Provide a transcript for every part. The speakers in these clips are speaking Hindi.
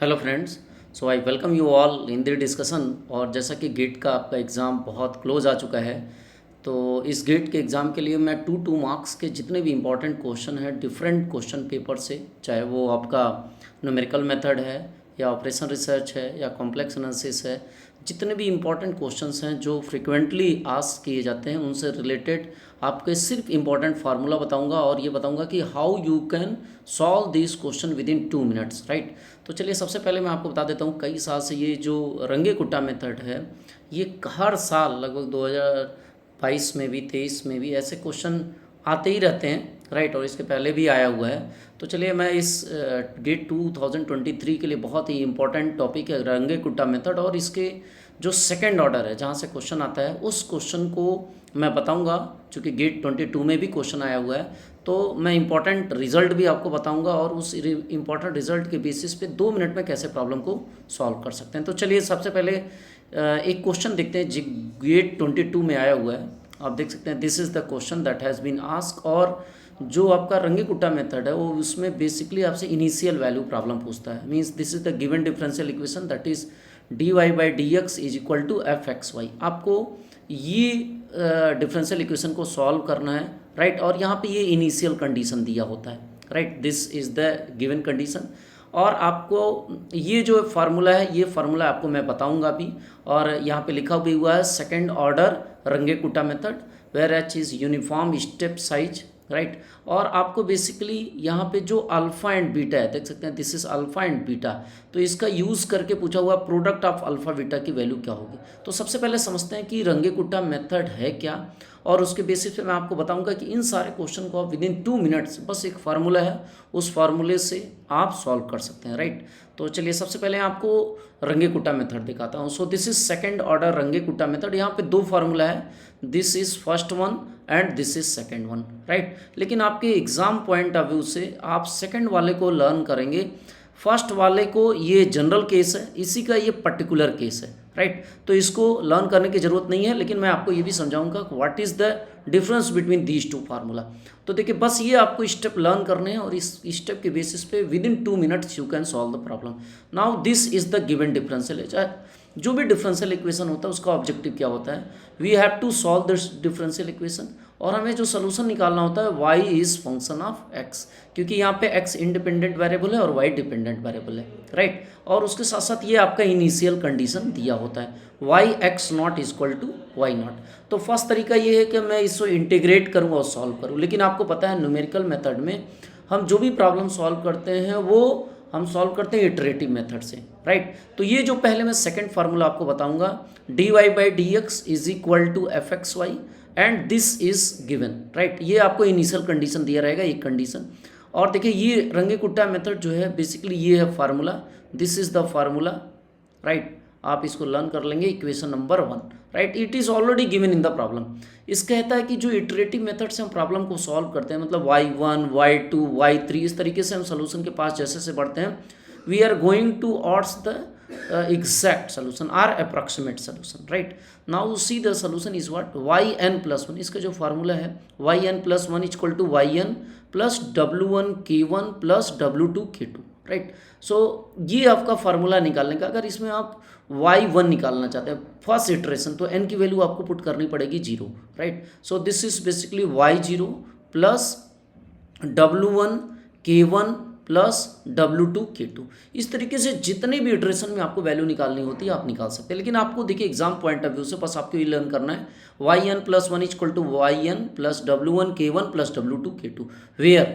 Hello friends. So I welcome you all in the discussion. और जैसा कि गेट का आपका एग्ज़ाम बहुत क्लोज आ चुका है, तो इस गेट के एग्ज़ाम के लिए मैं 2 मार्क्स के जितने भी इम्पोर्टेंट क्वेश्चन हैं डिफरेंट क्वेश्चन पेपर से, चाहे वो आपका न्यूमेरिकल मेथड है या ऑपरेशन रिसर्च है या कॉम्प्लेक्स एनालिसिस है, जितने भी इम्पोर्टेंट क्वेश्चंस हैं जो फ्रिक्वेंटली आस्क किए जाते हैं उनसे रिलेटेड आपके सिर्फ इम्पोर्टेंट फार्मूला बताऊंगा और ये बताऊंगा कि how you can solve this question with in 2 minutes, right. तो चलिए सबसे पहले मैं आपको बता देता हूँ, कई साल से ये जो रंगे कुट्टा मेथड है ये हर साल लगभग 2022 में भी 23 में भी ऐसे क्वेश्चन आते ही रहते हैं, राइट। और इसके पहले भी आया हुआ है। तो चलिए मैं इस गेट 2023 के लिए बहुत ही इंपॉर्टेंट टॉपिक है रंगे कुट्टा मेथड, और इसके जो सेकंड ऑर्डर है जहाँ से क्वेश्चन आता है उस क्वेश्चन को मैं बताऊंगा। चूँकि गेट 22 में भी क्वेश्चन आया हुआ है तो मैं इंपॉर्टेंट रिजल्ट भी आपको बताऊंगा और उस इंपॉर्टेंट रिजल्ट के बेसिस पे 2 मिनट में कैसे प्रॉब्लम को सॉल्व कर सकते हैं। तो चलिए सबसे पहले एक क्वेश्चन देखते हैं जो गेट 22 में आया हुआ है। आप देख सकते हैं this is the question that has been ask. और जो आपका रंगे कुट्टा मेथड है वो उसमें बेसिकली आपसे इनिशियल वैल्यू प्रॉब्लम पूछता है। Means this is the given differential equation that is dy/dx is equal to fxy। आपको ये डिफरेंशियल इक्वेशन को सॉल्व करना है, राइट। और यहाँ पे ये इनिशियल कंडीशन दिया होता है, right. This is the given condition. और आपको ये जो फार्मूला है ये फार्मूला आपको मैं बताऊंगा अभी। और यहाँ पे लिखा भी हुआ है second order Runge Kutta method where h is uniform step size, right. और आपको बेसिकली यहाँ पे जो अल्फ़ा एंड बीटा है देख सकते हैं this is alpha and beta, तो इसका यूज़ करके पूछा हुआ प्रोडक्ट ऑफ अल्फ़ा बीटा की वैल्यू क्या होगी। तो सबसे पहले समझते हैं कि रंगे कुट्टा मेथड है क्या, और उसके बेसिस पे मैं आपको बताऊंगा कि इन सारे क्वेश्चन को आप विद इन 2 मिनट्स, बस एक फार्मूला है उस फार्मूले से आप सॉल्व कर सकते हैं, राइट। तो चलिए सबसे पहले आपको रंगे कुट्टा मेथड दिखाता हूँ। So this is second order Runge Kutta method. यहाँ पे 2 फार्मूला है, this is first one and this is second one, right. लेकिन आपके एग्जाम पॉइंट ऑफ व्यू से आप सेकंड वाले को लर्न करेंगे, फर्स्ट वाले को ये जनरल केस है, इसी का ये पर्टिकुलर केस है, राइट। तो इसको लर्न करने की ज़रूरत नहीं है, लेकिन मैं आपको ये भी समझाऊंगा what is the difference between these 2 formula. तो देखिए बस ये आपको स्टेप लर्न करने हैं और इस स्टेप के बेसिस पे with in 2 minutes you can solve the problem. Now this is the given differential. जो भी डिफरेंशियल इक्वेशन होता है उसका ऑब्जेक्टिव क्या होता है, we have to solve this differential equation. और हमें जो सोल्यूशन निकालना होता है y is function of x, क्योंकि यहाँ पे x इंडिपेंडेंट वेरिएबल है और y डिपेंडेंट वेरिएबल है, राइट। और उसके साथ साथ ये आपका इनिशियल कंडीशन दिया होता है y x not equal to y not. तो फर्स्ट तरीका ये है कि मैं इसको इंटीग्रेट करूँ और सॉल्व करूँ। लेकिन आपको पता है न्यूमेरिकल मेथड में हम जो भी प्रॉब्लम सॉल्व करते हैं वो हम सॉल्व करते हैं इटरेटिव मेथड से, राइट। तो ये जो पहले मैं सेकंड फार्मूला आपको बताऊंगा dy/dx is equal to fxy and this is given, right. ये आपको इनिशियल कंडीशन दिया रहेगा, एक कंडीशन। और देखिए ये रंगे कुट्टा मेथड जो है बेसिकली ये है formula, this is the formula, right. आप इसको लर्न कर लेंगे equation number 1, right. It is already given in the problem. इस कहता है कि जो इटरेटिव मेथड से हम प्रॉब्लम को सॉल्व करते हैं, मतलब y1 y2 y3 इस तरीके से हम सोल्यूशन के पास जैसे से बढ़ते हैं, we are going towards the exact solution or approximate solution, right। now see the solution is what yn+1। इसका जो फार्मूला है yn+1 equal to yn plus w1 k1 plus w2 k2, right. So ये आपका फार्मूला निकालने का। अगर इसमें आप y1 निकालना चाहते हैं फर्स्ट इटरेशन, तो n की वैल्यू आपको पुट करनी पड़ेगी 0, right. So this is basically y0 plus w1 k1 plus w2 k2। इस तरीके से जितने भी इटरेशन में आपको वैल्यू निकालनी होती है आप निकाल सकते हैं। लेकिन आपको देखिए एग्जाम पॉइंट ऑफ व्यू से बस आपको ये लर्न करना है yn+1 equal to yn plus w1 k1 plus w2 k2 where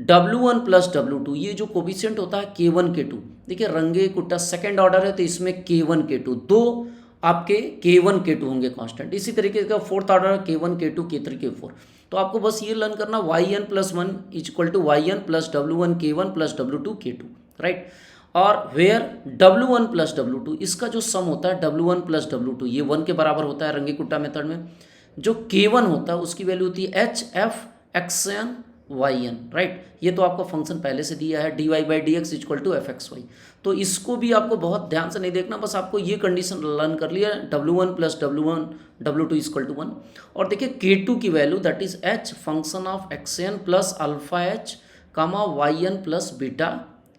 w1 plus w2 ये जो कोफिशिएंट होता है k1 k2। देखिए रंगे कुट्टा सेकंड ऑर्डर है तो इसमें k1 k2 दो आपके k1 k2 होंगे कांस्टेंट। इसी तरीके का fourth order k1 k2 k3 k4। तो आपको बस ये लर्न करना yn+1 equal to yn plus w1 k1 plus w2 k2, right. और वेयर w1 प्लस w2 इसका जो सम होता है w1 प्लस w2 ये 1 के बराबर होता है रंगे कुट्टा मेथड में। जो k1 होता है उसकी वैल्यू होती है hf(xn yn), राइट। ये तो आपका फंक्शन पहले से दिया है dy/dx इक्वल टू fxy। तो इसको भी आपको बहुत ध्यान से नहीं देखना, बस आपको ये कंडीशन लर्न कर लिया w1 plus w2 equal to 1। और देखिए k2 की value that is h function of xn plus alpha h comma yn plus beta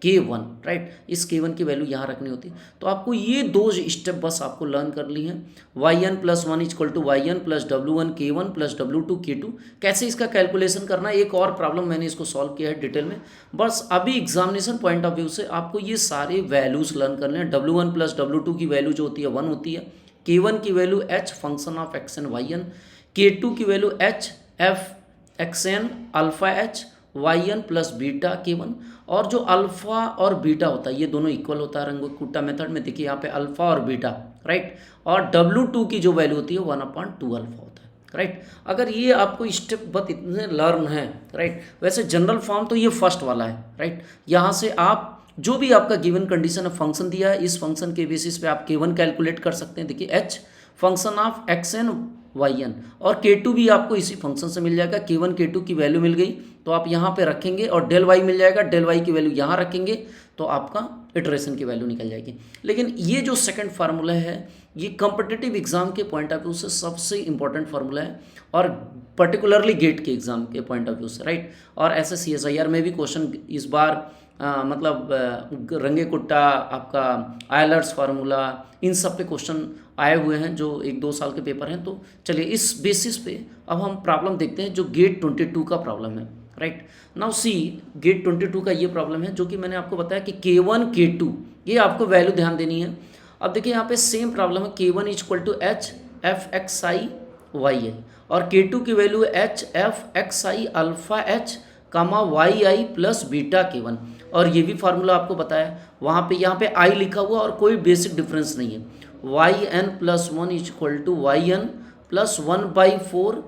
K1, right. इस K1 की वैल्यू यहाँ रखनी होती है। तो आपको ये दो स्टेप बस आपको लर्न कर ली हैं। yn+1 equal to yn plus W1 K1 plus W2 K2। कैसे इसका कैलकुलेशन करना है, एक और प्रॉब्लम मैंने इसको सॉल्व किया है डिटेल में। बस अभी एग्जामिनेशन पॉइंट ऑफ व्यू से आपको ये सारे वैल्यूज़ लर्न करने हैं। W1 प्लस W2 की वैल्यू जो होती है 1 होती है, K1 की value h function of x n y n, K2 की value h f x n alpha h y n plus beta K1। और जो अल्फा और बीटा होता है ये दोनों इक्वल होता है रंगकुट्टा मेथड में। देखिए यहाँ पे अल्फा और बीटा, राइट। और W2 की जो वैल्यू होती है 1/2 अल्फा होता है, राइट। अगर ये आपको स्टेप बस इतने लर्न है, राइट। वैसे जनरल फॉर्म तो ये फर्स्ट वाला है, राइट। यहाँ से आप जो भी आपका गिवन कंडीशन है, फंक्शन दिया है, इस फंक्शन के बेसिस पे आप K1 कैलकुलेट कर सकते हैं। देखिए h function of x n y n, और K2 भी आपको इसी फंक्शन से मिल जाएगा। K1 K2 की वैल्यू मिल गई तो आप यहाँ पे रखेंगे और डेल y मिल जाएगा, डेल y की वैल्यू यहाँ रखेंगे तो आपका इटरेशन की वैल्यू निकल जाएगी। लेकिन ये जो सेकंड फार्मूला है ये कॉम्पिटिटिव एग्जाम के पॉइंट ऑफ व्यू से सबसे इंपॉर्टेंट फार्मूला है, और पर्टिकुलरली गेट के एग्जाम के पॉइंट ऑफ व्यू से, राइट। और ऐसे CSIR में भी क्वेश्चन इस बार मतलब रंगकुट्टा, आपका आयलर्स फार्मूला, इन सब पे क्वेश्चन आए हुए हैं जो 1-2 साल के पेपर हैं। तो चलिए इस बेसिस पे अब हम प्रॉब्लम देखते हैं जो गेट 22 का प्रॉब्लम है, राइट। नाउ सी गेट 22 का ये प्रॉब्लम है जो कि मैंने आपको बताया कि K1 K2 ये आपको वैल्यू ध्यान देनी है। अब देखिए यहाँ पे सेम प्रॉब्लम है, K1 equal to h f x i y i और K2 की value h f x i alpha h comma y i plus beta K1। और ये भी फार्मूला आपको बताया, वहाँ पे यहाँ पे I लिखा हुआ और कोई बेसिक डिफरेंस नहीं है। yn+1 equal to yn plus 1/4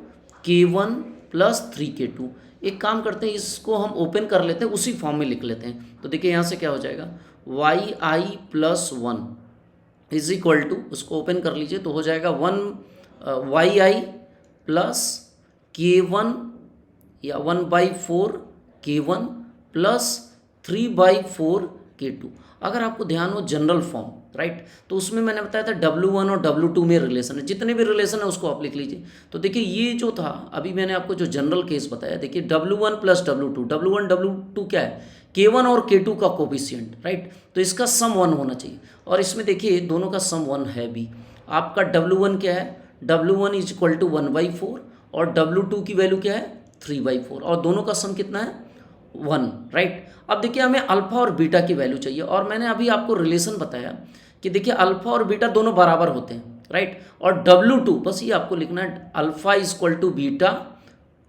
K1 plus 3K2। एक काम करते हैं, इसको हम ओपन कर लेते हैं, उसी फॉर्म में लिख लेते हैं। तो देखिए यहाँ से क्या हो जाएगा, yi+1 इज इक्वल टू, उसको ओपन कर लीजिए तो हो जाएगा 1 yi प्लस K1 या 1/4 K1 प्लस 3/4 K2। अगर आपको ध्यान हो जनरल फॉर्म, राइट, तो उसमें मैंने बताया था W1 और W2 में रिलेशन है, जितने भी रिलेशन है उसको आप लिख लीजिए। तो देखिए ये जो था अभी मैंने आपको जो जनरल केस बताया, देखिए W1 plus W2, W1 W2 क्या है, K1 और K2 का कोफिशिएंट, राइट। तो इसका सम 1 होना चाहिए, और इसमें देखिए दोनों का सम 1 है भी। आपका W1 क्या है, W1 इज इक्वल टू 1/4 और W2 की वैल्यू क्या है 3/4, और दोनों का सम कितना है 1, राइट। अब देखिए हमें अल्फा और बीटा की वैल्यू चाहिए, और मैंने अभी आपको रिलेशन बताया कि देखिए अल्फा और बीटा दोनों बराबर होते हैं, राइट। और W2 बस ये आपको लिखना है, alpha is equal to beta.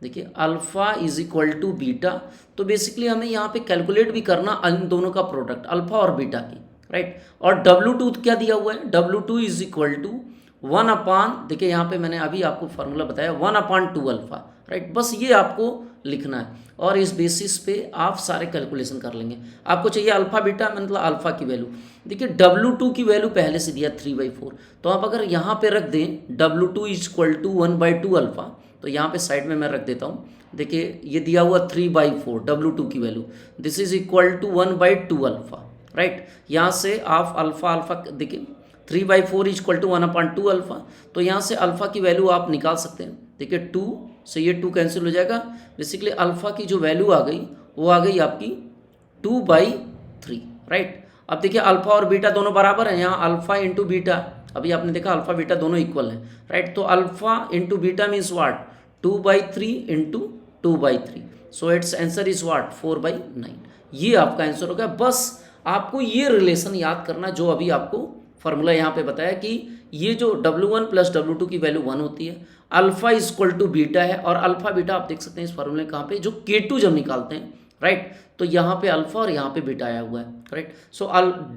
देखिए alpha is equal to beta, तो बेसिकली हमें यहाँ पे कैलकुलेट भी करना इन दोनों का प्रोडक्ट अल्फा और बीटा की, राइट। और W2 क्या दिया हुआ है, W2 इज इक्वल टू 1/, देखिए यहाँ पे मैंने अभी आपको फार्मूला बताया 1/2 अल्फा, राइट। बस ये आपको लिखना है, और इस बेसिस पे आप सारे कैलकुलेशन कर लेंगे। आपको चाहिए अल्फा बीटा, मतलब अल्फा की वैल्यू। देखिए W2 की वैल्यू पहले से दिया 3/4, तो आप अगर यहाँ पे रख दें W2 is equal to 1/2 alpha, तो यहाँ पे साइड में मैं रख देता हूँ। देखिए ये दिया हुआ 3/4 W2 की value, this is equal to 1/2 alpha, right. यहाँ से आप अल्फा देखिए 3/4 इज इक्वल टू 1/2 अल्फा, तो यहाँ से अल्फा की वैल्यू आप निकाल सकते हैं। देखिए 2 से ये 2 कैंसिल हो जाएगा, बेसिकली अल्फा की जो वैल्यू आ गई वो आ गई आपकी 2/3, राइट। अब देखिए अल्फा और बीटा दोनों बराबर हैं, यहाँ अल्फा इंटू बीटा, अभी आपने देखा अल्फा बीटा दोनों इक्वल हैं, राइट। तो alpha into beta means what 2/3 into 2/3, so it's answer is what 4/9। ये आपका आंसर होगा। बस आपको ये रिलेशन याद करना जो अभी आपको फार्मूला यहाँ पे बताया कि ये जो W1 प्लस W2 की वैल्यू 1 होती है, alpha is equal to beta है, और अल्फा बीटा आप देख सकते हैं इस फार्मूले कहाँ पे, जो K2 जब निकालते हैं, राइट, तो यहाँ पे अल्फा और यहाँ पे बीटा आया हुआ है, right. So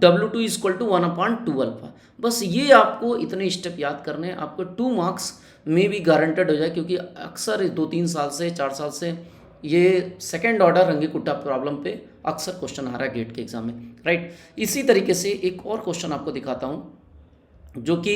W2 is equal to 1/2 alpha. बस ये आपको इतने स्टेप याद करने हैं, आपको 2 मार्क्स में भी गारंटेड हो जाए, क्योंकि अक्सर 2-3 साल से 4 साल से ये सेकेंड ऑर्डर रंगकुट्टा प्रॉब्लम पे अक्सर क्वेश्चन आ रहा है गेट के एग्जाम में, राइट। इसी तरीके से एक और क्वेश्चन आपको दिखाता हूँ, जो कि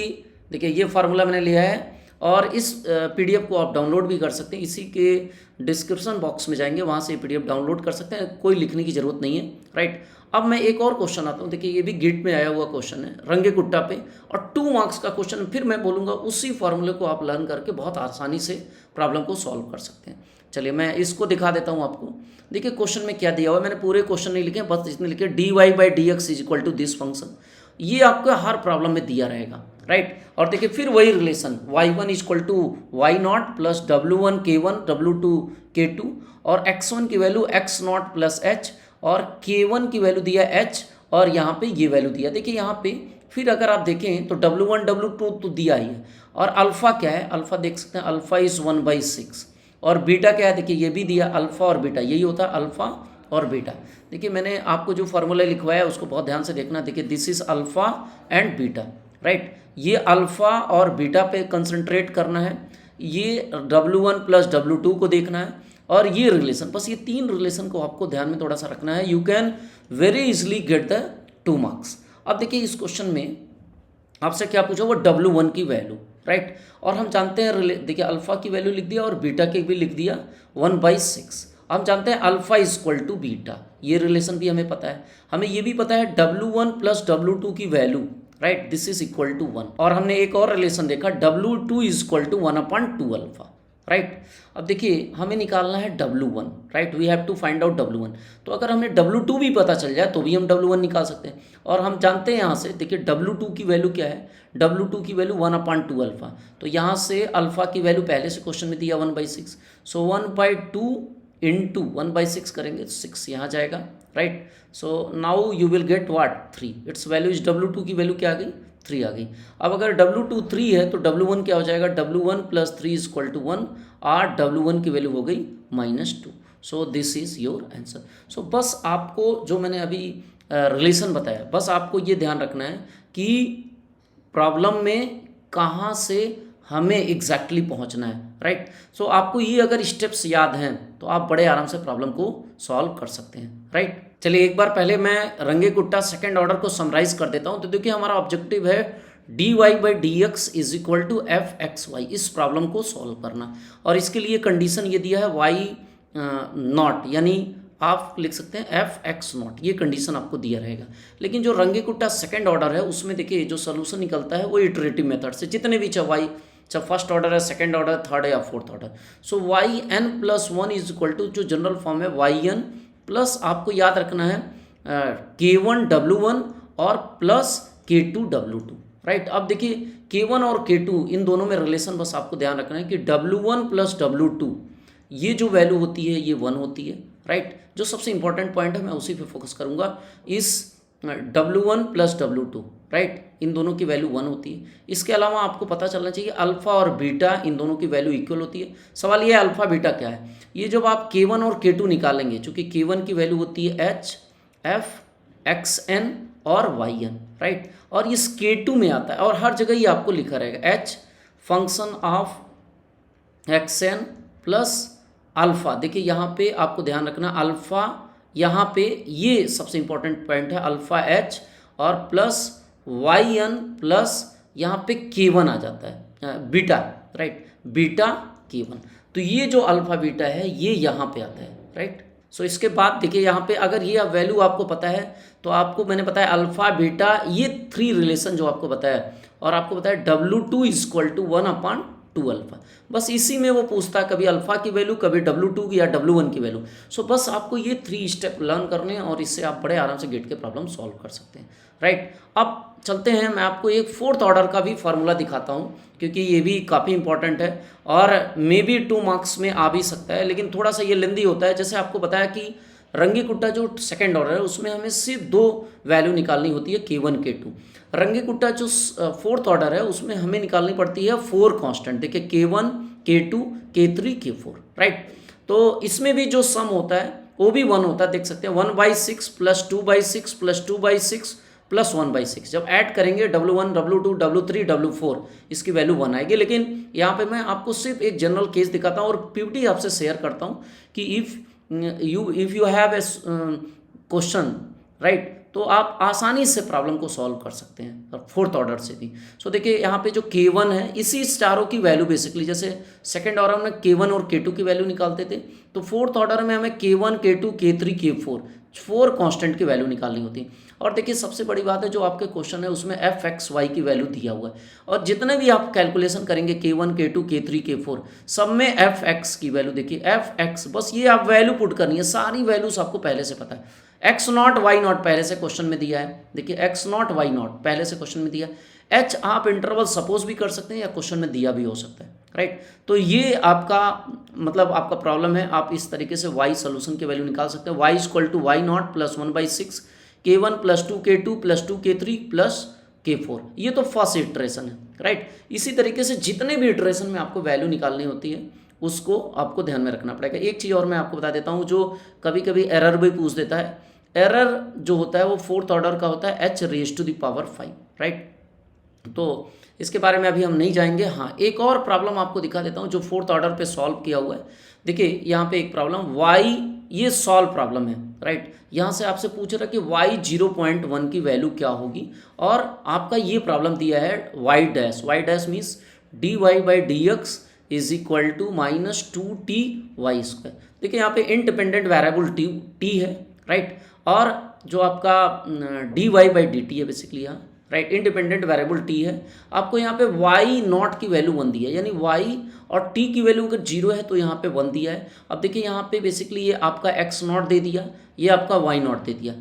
देखिए ये फार्मूला मैंने लिया है, और इस PDF को आप डाउनलोड भी कर सकते हैं। इसी के डिस्क्रिप्शन बॉक्स में जाएंगे, वहाँ से PDF डाउनलोड कर सकते हैं, कोई लिखने की ज़रूरत नहीं है, राइट। अब मैं एक और क्वेश्चन आता हूँ, देखिए ये भी गेट में आया हुआ क्वेश्चन है रंगकुट्टा पे, और 2 मार्क्स का क्वेश्चन। फिर मैं बोलूँगा उसी फार्मूले को आप लर्न करके बहुत आसानी से प्रॉब्लम को सॉल्व कर सकते हैं। चलिए मैं इसको दिखा देता हूँ आपको। देखिए क्वेश्चन में क्या दिया हुआ है, मैंने पूरे क्वेश्चन नहीं लिखे, बस इसमें लिखे dy by d x is equal to this function. ये आपको हर प्रॉब्लम में दिया रहेगा, राइट। और देखिए फिर वही relation y1 is equal to y not plus w1 k1 w2 k2 और x1 की value x not plus h और k1 की वैल्यू दिया h और यहाँ पे ये वैल्यू दिया। देखिए यहाँ पे फिर अगर आप देखें तो w1 w2 तो दिया ही है, और अल्फ़ा क्या है, अल्फ़ा देख सकते हैं अल्फ़ा इज़ 1/6 और बीटा क्या है, देखिए ये भी दिया अल्फ़ा और बीटा, यही होता है अल्फ़ा और बीटा। देखिए मैंने आपको जो फार्मूला लिखवाया है उसको बहुत ध्यान से देखना। देखिए this is alpha and beta, right. ये अल्फ़ा और बीटा पे कंसंट्रेट करना है, ये w1 प्लस w2 को देखना है, और ये रिलेशन, बस ये तीन रिलेशन को आपको ध्यान में थोड़ा सा रखना है। You can very easily get the 2 marks. अब देखिए इस क्वेश्चन में आपसे क्या पूछा, वो w1 की वैल्यू, राइट। और हम जानते हैं देखिए अल्फ़ा की वैल्यू लिख दिया और बीटा की भी लिख दिया 1/6। हम जानते हैं alpha is equal to beta, ये रिलेशन भी हमें पता है। हमें ये भी पता है w1 प्लस w2 की value, right, this is equal to 1। और हमने एक और रिलेशन देखा w2 is equal to 1/2 alpha, right. अब देखिए हमें निकालना है w1, राइट, we have to find out w1। तो अगर हमें w2 भी पता चल जाए तो भी हम w1 निकाल सकते हैं। और हम जानते हैं यहाँ से, देखिए w2 की वैल्यू क्या है, w2 की वैल्यू 1/2 अल्फ़ा। तो यहाँ से अल्फ़ा की वैल्यू पहले से क्वेश्चन में दिया 1/6, सो 1/2 इंटू 1/6 करेंगे तो 6 यहाँ जाएगा, right. So now you will get what 3, it's value is w2 की वैल्यू क्या आ गई, 3 आ गई। अब अगर w2 3 है तो w1 क्या हो जाएगा, w1 plus 3 is equal to 1 और w1 की वैल्यू हो गई -2। So this is your answer. So बस आपको जो मैंने अभी रिलेशन बताया, बस आपको ये ध्यान रखना है कि प्रॉब्लम में कहाँ से हमें एग्जैक्टली पहुँचना है, राइट। सो आपको ये अगर स्टेप्स याद हैं तो आप बड़े आराम से प्रॉब्लम को सॉल्व कर सकते हैं, राइट। चलिए एक बार पहले मैं रंगे कुट्टा सेकेंड ऑर्डर को समराइज कर देता हूँ। तो देखिए हमारा ऑब्जेक्टिव है dy by d x is equal to f x y, इस प्रॉब्लम को सॉल्व करना। और इसके लिए कंडीशन ये दिया है y नॉट, यानी आप लिख सकते हैं एफ एक्स नॉट, ये कंडीशन आपको दिया रहेगा। लेकिन जो रंगे कुट्टा सेकेंड ऑर्डर है उसमें देखिए जो सोल्यूशन निकलता है वो इटरेटिव मेथड से, जितने भी चाहे y, चाहे फर्स्ट ऑर्डर है, सेकेंड ऑर्डर, थर्ड या fourth order. So yn plus 1 is equal to, जो जनरल फॉर्म है yn प्लस आपको याद रखना है k1 w1 और प्लस k2 w2, राइट। अब देखिए k1 और k2 इन दोनों में रिलेशन बस आपको ध्यान रखना है कि w1 प्लस w2 ये जो वैल्यू होती है ये 1 होती है, राइट। जो सबसे इंपॉर्टेंट पॉइंट है मैं उसी पे फोकस करूंगा, इस w1 प्लस w2, राइट, इन दोनों की वैल्यू 1 होती है। इसके अलावा आपको पता चलना चाहिए अल्फ़ा और बीटा इन दोनों की वैल्यू इक्वल होती है। सवाल ये है अल्फ़ा बीटा क्या है, ये जब आप k1 और k2 निकालेंगे, चूँकि k1 की वैल्यू होती है h f xn और yn, राइट, और इस k2 में आता है और हर जगह ये आपको लिखा रहेगा h function of xn plus alpha. देखिए यहाँ पे आपको ध्यान रखना अल्फ़ा, यहाँ पे ये सबसे इंपॉर्टेंट पॉइंट है अल्फ़ा h और प्लस yn प्लस यहाँ पे k1 आ जाता है बीटा, राइट, बीटा k1। तो ये जो अल्फ़ा बीटा है ये यहाँ पे आता है, राइट। सो इसके बाद देखिए यहाँ पे अगर ये वैल्यू आपको पता है तो आपको मैंने बताया अल्फ़ा बीटा ये 3 रिलेशन जो आपको बताया, और आपको बताया w2 is equal to 1/2 alpha. बस इसी में वो पूछता है कभी अल्फ़ा की वैल्यू, कभी w2 की या w1 की वैल्यू। सो बस आपको ये 3 स्टेप लर्न करने हैं और इससे आप बड़े आराम से गेट के प्रॉब्लम सॉल्व कर सकते हैं, राइट। अब चलते हैं, मैं आपको एक फोर्थ ऑर्डर का भी फार्मूला दिखाता हूँ क्योंकि ये भी काफ़ी इंपॉर्टेंट है और मे बी 2 मार्क्स में आ भी सकता है, लेकिन थोड़ा सा ये लेंदी होता है। जैसे आपको बताया कि रंगे कुट्टा जो सेकेंड ऑर्डर है उसमें हमें सिर्फ 2 वैल्यू निकालनी होती है k1 k2। रंगे कुट्टा जो फोर्थ ऑर्डर है उसमें हमें निकालनी पड़ती है 4 कांस्टेंट, देखिए k1 k2 k3 k4, right. तो इसमें भी जो सम होता है वो भी 1 होता है, देख सकते हैं 1/6 प्लस 2/6 प्लस 2/6 प्लस 1/6। जब ऐड करेंगे w1 w2 w3 w4 इसकी वैल्यू 1 आएगी। लेकिन यहाँ पे मैं आपको सिर्फ एक जनरल केस दिखाता हूँ और पीपीटी आपसे शेयर करता हूँ कि if you have a question, right, तो आप आसानी से प्रॉब्लम को सॉल्व कर सकते हैं फोर्थ ऑर्डर से भी। सो देखिए यहाँ पे जो k1 है इसी चारों की वैल्यू बेसिकली, जैसे सेकंड ऑर्डर में k1 और k2 की वैल्यू निकालते थे तो फोर्थ ऑर्डर में हमें k1 k2 k3 k4 4 constant की वैल्यू निकालनी होती है। और देखिए सबसे बड़ी बात है जो आपके क्वेश्चन है उसमें एफ एक्स वाई की वैल्यू दिया हुआ है, और जितने भी आप कैलकुलेशन करेंगे K1 K2 K3 K4 सब में एफ एक्स की वैल्यू देखिए एफ एक्स, बस ये आप वैल्यू पुट करनी है, सारी वैल्यूज आपको पहले से पता है। एक्स नॉट वाई नॉट पहले से क्वेश्चन में दिया है, देखिए एक्स नॉट वाई नॉट पहले से क्वेश्चन में दिया है। एच आप इंटरवल सपोज भी कर सकते हैं या क्वेश्चन में दिया भी हो सकता है, राइट। तो ये आपका मतलब आपका प्रॉब्लम है, आप इस तरीके से वाई सोल्यूशन की वैल्यू निकाल सकते हैं। Y equal to y not plus 1/6 K1 plus 2 K2 plus 2 K3 plus K4, ये तो फर्स्ट इटरेशन है, राइट। इसी तरीके से जितने भी इटरेशन में आपको वैल्यू निकालनी होती है उसको आपको ध्यान में रखना पड़ेगा। एक चीज़ और मैं आपको बता देता हूँ जो कभी कभी एरर भी पूछ देता है, एरर जो होता है वो फोर्थ ऑर्डर का होता है h⁵5, राइट। तो इसके बारे में अभी हम नहीं जाएंगे। हाँ, एक और प्रॉब्लम आपको दिखा देता हूँ जो फोर्थ ऑर्डर पे सॉल्व किया हुआ है। देखिए यहाँ पे एक प्रॉब्लम y, ये सॉल्व प्रॉब्लम है, राइट। यहाँ से आपसे पूछ रहा है कि y 0.1 की वैल्यू क्या होगी, और आपका ये प्रॉब्लम दिया है y dash means dy/dx is equal to -2ty²। देखिए यहाँ पे इंडिपेंडेंट वेरिएबल t है, राइट, और जो आपका dy/dt है बेसिकली यहाँ, राइट, इंडिपेंडेंट वेरिएबल t है। आपको यहाँ पे y नॉट की वैल्यू 1 दी है, यानी y और t की वैल्यू अगर 0 है तो यहाँ पे 1 दिया है। अब देखिए यहाँ पे बेसिकली ये आपका x नॉट दे दिया, ये आपका y नॉट दे दिया।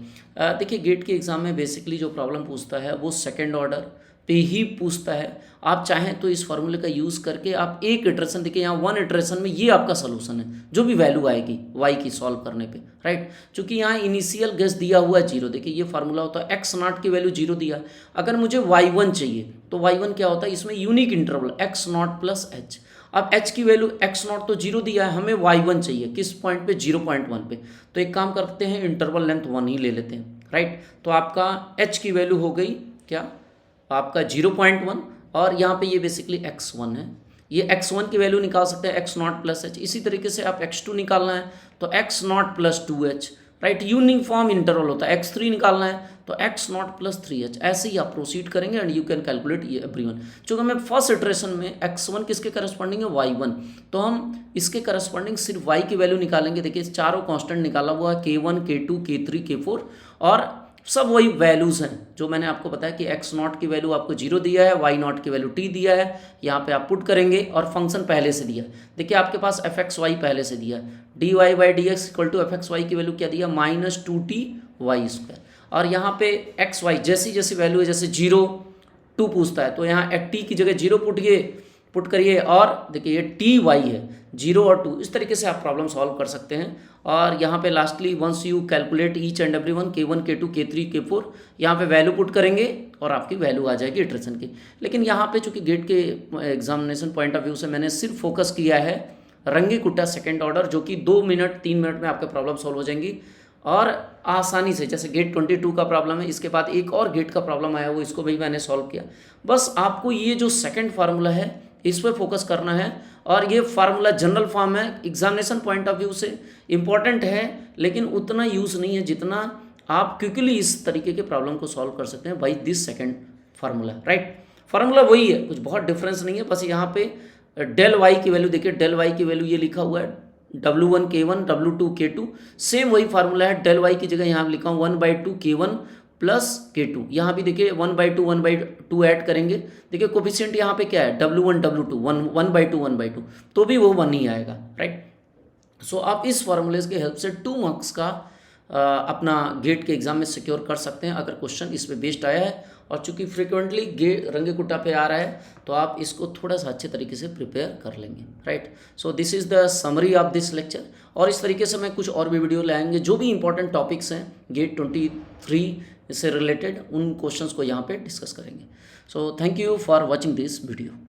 देखिए गेट के एग्जाम में बेसिकली जो प्रॉब्लम पूछता है वो सेकेंड ऑर्डर पे ही पूछता है। आप चाहें तो इस फॉर्मूले का यूज़ करके आप एक इटरेशन, देखिए यहाँ 1 इटरेशन में ये आपका सोल्यूशन है, जो भी वैल्यू आएगी y की सॉल्व करने पे, राइट। चूंकि यहाँ इनिशियल गेस दिया हुआ है 0, देखिए ये फार्मूला होता है x नॉट की वैल्यू 0 दिया है। अगर मुझे y1 चाहिए तो y1 क्या होता है, इसमें unique interval x not plus h। अब h की वैल्यू x नॉट तो 0 दिया है, हमें y1 चाहिए किस पॉइंट पे, 0.1 पे। तो एक काम करते हैं इंटरवल लेंथ 1 ही ले लेते हैं, राइट। तो आपका h की वैल्यू हो गई क्या, आपका 0.1, और यहाँ पे ये बेसिकली x1 है, ये x1 की वैल्यू निकाल सकते हैं x नॉट प्लस h। इसी तरीके से आप x2 निकालना है तो x not plus 2h, right, uniform interval होता है। x3 निकालना है तो x नॉट प्लस 3h। ऐसे ही आप प्रोसीड करेंगे एंड यू कैन कैलकुलेट ये एवरीवन। चूँकि हमें फर्स्ट इटरेशन में x1 किसके करस्पॉन्डिंग है, y1, तो हम इसके करस्पॉन्डिंग सिर्फ y की वैल्यू निकालेंगे। देखिए चारों कांस्टेंट निकाला हुआ है, K1 K2 K3 K4, और सब वही वैल्यूज़ हैं जो मैंने आपको बताया कि x नॉट की वैल्यू आपको 0 दिया है, y नॉट की वैल्यू t दिया है, यहाँ पे आप पुट करेंगे, और फंक्शन पहले से दिया है। देखिए आपके पास f(x,y) पहले से दिया है, dy/dx इक्वल टू f(x,y) की वैल्यू क्या दिया, -2ty²। और यहाँ पे xy जैसी जैसी वैल्यू है, जैसे 0 2 पूछता है तो यहाँ t की जगह 0 पुट करिए, और देखिए ये ty है 0 और 2, इस तरीके से आप प्रॉब्लम सॉल्व कर सकते हैं। और यहाँ पे lastly once you calculate each and every one K1 K2 K3 K4, यहाँ पे वैल्यू पुट करेंगे और आपकी वैल्यू आ जाएगी इटरेशन की। लेकिन यहाँ पे चूंकि गेट के एग्जामिनेशन पॉइंट ऑफ व्यू से मैंने सिर्फ फोकस किया है रंगे कुट्टा सेकेंड ऑर्डर, जो कि 2 मिनट 3 मिनट में आपके प्रॉब्लम सॉल्व हो जाएंगी और आसानी से। जैसे गेट 22 का प्रॉब्लम है, इसके बाद एक और गेट का प्रॉब्लम आया वो, इसको भी मैंने सॉल्व किया। बस आपको ये जो सेकेंड फार्मूला है इस पर फोकस करना है, और ये फार्मूला जनरल फॉर्म है, एग्जामिनेशन पॉइंट ऑफ व्यू से इम्पॉर्टेंट है, लेकिन उतना यूज़ नहीं है जितना आप क्विकली इस तरीके के प्रॉब्लम को सॉल्व कर सकते हैं by this second formula, right. Formula वही है, कुछ बहुत डिफरेंस नहीं है, बस यहाँ पे डेल वाई की वैल्यू देखिए, डेल वाई की वैल्यू ये लिखा हुआ है W1 K1 W2 K2, same वही फार्मूला है। डेल वाई की जगह यहाँ लिखा हूँ 1/2 K1 प्लस K2, यहाँ भी देखिए 1/2 ऐड करेंगे, देखिए कोफिशिएंट यहाँ पे क्या है W1 W2 1/2 तो भी वो 1 ही आएगा, राइट। सो आप इस फार्मूलेज के हेल्प से 2 मार्क्स का अपना गेट के एग्जाम में सिक्योर कर सकते हैं अगर क्वेश्चन इस पे बेस्ड आया है। और चूंकि फ्रिक्वेंटली रंगे कुट्टा पे आ रहा है तो आप इसको थोड़ा सा अच्छे तरीके से प्रिपेयर कर लेंगे, right. So this is the summary of this lecture, और इस तरीके से मैं कुछ और भी वीडियो लाएंगे जो भी इंपॉर्टेंट टॉपिक्स हैं गेट 23 से रिलेटेड, उन क्वेश्चंस को यहाँ पे डिस्कस करेंगे। So thank you for watching this video.